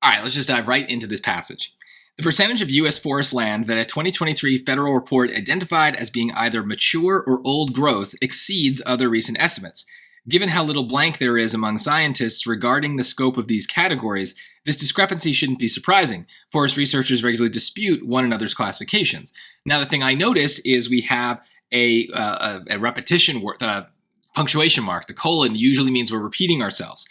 All right, let's just dive right into this passage. The percentage of U.S. forest land that a 2023 federal report identified as being either mature or old growth exceeds other recent estimates. Given how little blank there is among scientists regarding the scope of these categories, this discrepancy shouldn't be surprising. Forest researchers regularly dispute one another's classifications. Now, the thing I notice is we have a repetition word, punctuation mark. The colon usually means we're repeating ourselves.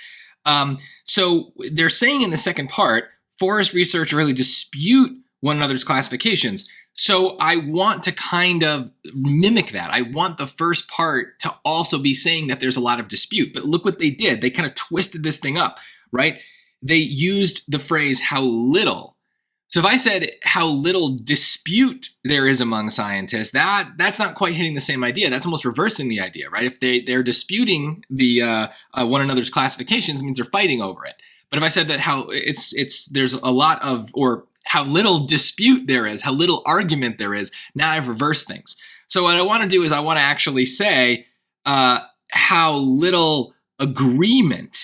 So they're saying in the second part, forest researchers really dispute one another's classifications. So I want to kind of mimic that. I want the first part to also be saying that there's a lot of dispute. But look what they did. They kind of twisted this thing up, right? They used the phrase how little. So if I said how little dispute there is among scientists, that's not quite hitting the same idea. That's almost reversing the idea, right? If they're disputing the one another's classifications, it means they're fighting over it. But if I said that how there's a lot of, or how little dispute there is, how little argument there is, now I've reversed things. So what I want to do is I want to actually say how little agreement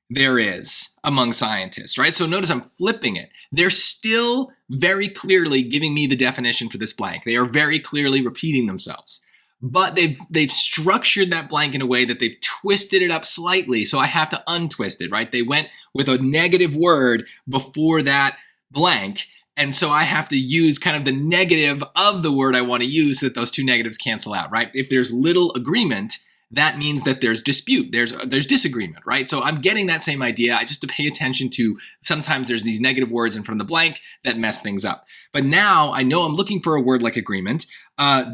there is among scientists, right? So notice I'm flipping it. They're still very clearly giving me the definition for this blank. They are very clearly repeating themselves. But they've structured that blank in a way that they've twisted it up slightly, so I have to untwist it, right? They went with a negative word before that blank, and so I have to use kind of the negative of the word I want to use so that those two negatives cancel out, right? If there's little agreement, that means that there's dispute, there's disagreement, right? So I'm getting that same idea. I just have to pay attention to sometimes there's these negative words in front of the blank that mess things up. But now I know I'm looking for a word like agreement.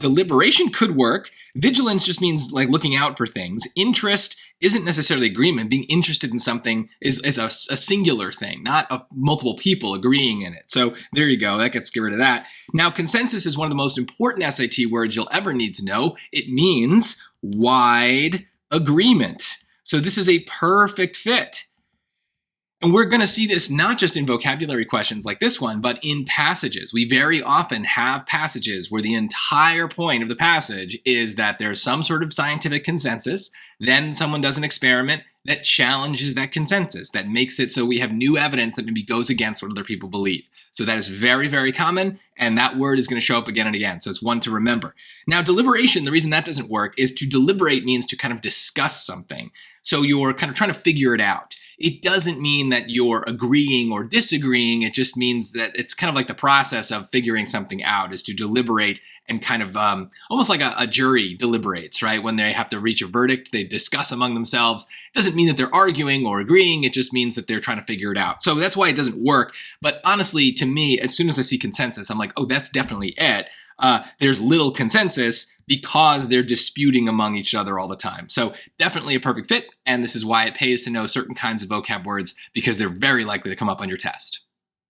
Deliberation could work. Vigilance just means like looking out for things. Interest isn't necessarily agreement. Being interested in something is a singular thing, not multiple people agreeing in it. So there you go. That gets rid of that. Now, consensus is one of the most important SAT words you'll ever need to know. It means wide agreement. So this is a perfect fit. And we're going to see this not just in vocabulary questions like this one, but in passages. We very often have passages where the entire point of the passage is that there's some sort of scientific consensus. Then someone does an experiment that challenges that consensus, that makes it so we have new evidence that maybe goes against what other people believe. So that is very, very common, and that word is going to show up again and again. So it's one to remember. Now, deliberation, the reason that doesn't work is to deliberate means to kind of discuss something. So you're kind of trying to figure it out. It doesn't mean that you're agreeing or disagreeing. It just means that it's kind of like the process of figuring something out is to deliberate and kind of almost like a jury deliberates, right? When they have to reach a verdict, they discuss among themselves. It doesn't mean that they're arguing or agreeing. It just means that they're trying to figure it out. So that's why it doesn't work. But honestly, to me, as soon as I see consensus, I'm like, oh, that's definitely it. There's little consensus because they're disputing among each other all the time. So definitely a perfect fit. And this is why it pays to know certain kinds of vocab words because they're very likely to come up on your test.